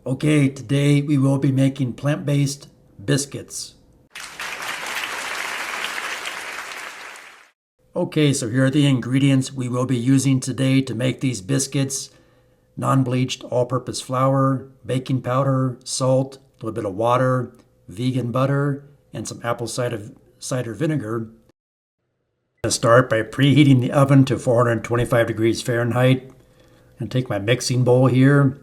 Okay, today we will be making plant-based biscuits. Okay, so here are the ingredients we will be using today to make these biscuits. Non-bleached all-purpose flour, baking powder, salt, a little bit of water, vegan butter, and some apple cider vinegar. I'm going to start by preheating the oven to 425 degrees Fahrenheit. I'm going to take my mixing bowl here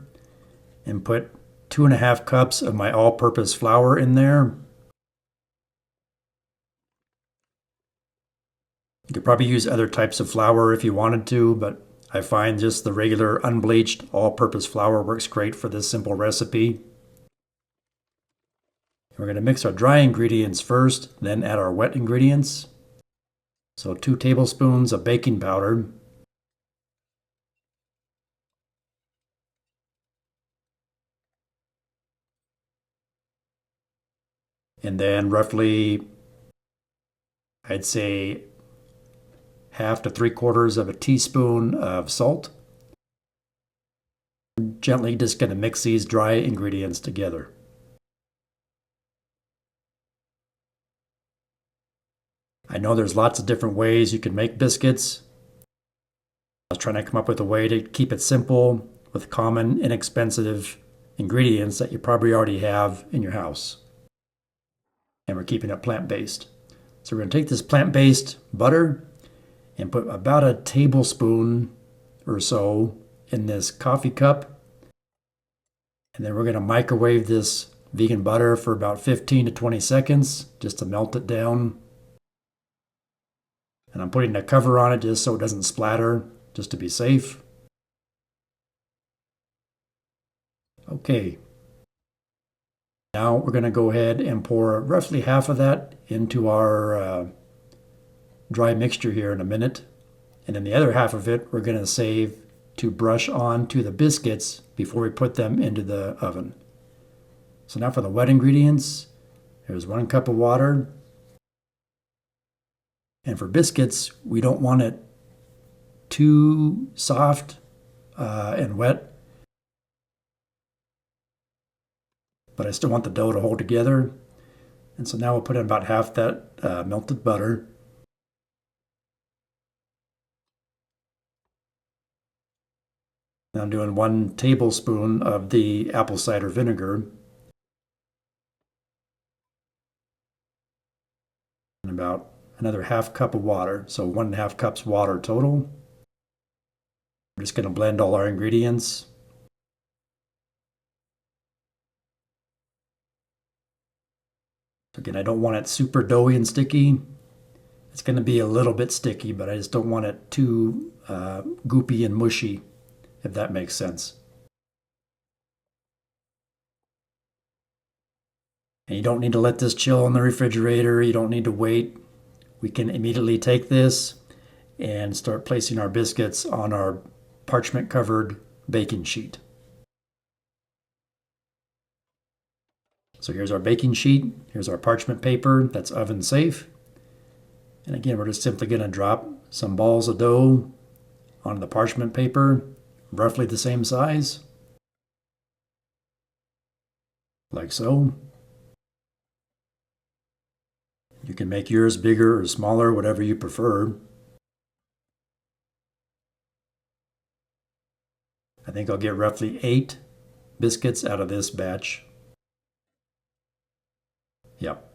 and put 2.5 cups of my all-purpose flour in there. You could probably use other types of flour if you wanted to, but I find just the regular unbleached all-purpose flour works great for this simple recipe. We're going to mix our dry ingredients first, then add our wet ingredients. So 2 tablespoons of baking powder. And then roughly, I'd say 1/2 to 3/4 of a teaspoon of salt. Gently just going to mix these dry ingredients together. I know there's lots of different ways you can make biscuits. I was trying to come up with a way to keep it simple with common, inexpensive ingredients that you probably already have in your house. And we're keeping it plant-based. So we're going to take this plant-based butter and put about a tablespoon or so in this coffee cup. And then we're going to microwave this vegan butter for about 15 to 20 seconds just to melt it down. And I'm putting a cover on it just so it doesn't splatter, just to be safe. Okay. Now we're going to go ahead and pour roughly half of that into our dry mixture here in a minute. And then the other half of it we're going to save to brush on to the biscuits before we put them into the oven. So now for the wet ingredients, there's 1 cup of water. And for biscuits, we don't want it too soft and wet. But I still want the dough to hold together. And so now we'll put in about half that melted butter. Now I'm doing 1 tablespoon of the apple cider vinegar. And about another 1/2 cup of water, so 1.5 cups water total. We're just going to blend all our ingredients. Again, I don't want it super doughy and sticky. It's going to be a little bit sticky, but I just don't want it too goopy and mushy, if that makes sense. And you don't need to let this chill in the refrigerator. You don't need to wait. We can immediately take this and start placing our biscuits on our parchment-covered baking sheet. So here's our baking sheet. Here's our parchment paper that's oven safe. And again, we're just simply going to drop some balls of dough onto the parchment paper, roughly the same size, like so. You can make yours bigger or smaller, whatever you prefer. I think I'll get roughly 8 biscuits out of this batch. Yep.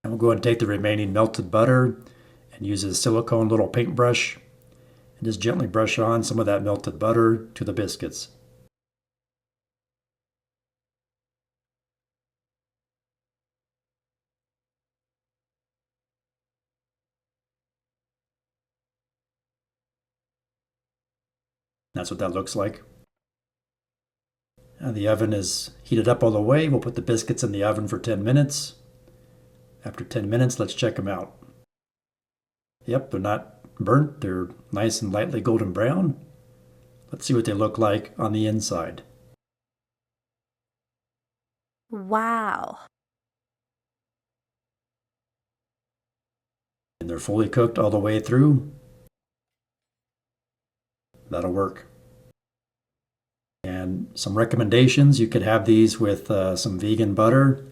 And we'll go ahead and take the remaining melted butter and use a silicone little paintbrush and just gently brush on some of that melted butter to the biscuits. That's what that looks like. And the oven is heated up all the way. We'll put the biscuits in the oven for 10 minutes. After 10 minutes, let's check them out. Yep, they're not burnt. They're nice and lightly golden brown. Let's see what they look like on the inside. Wow. And they're fully cooked all the way through. That'll work. And some recommendations, you could have these with some vegan butter,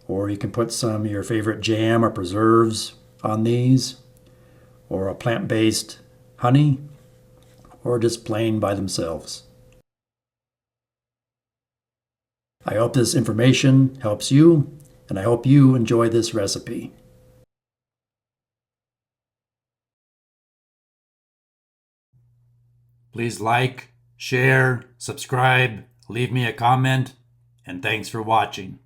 or you can put some of your favorite jam or preserves on these, or a plant-based honey, or just plain by themselves. I hope this information helps you, and I hope you enjoy this recipe. Please like, share, subscribe, leave me a comment, and thanks for watching.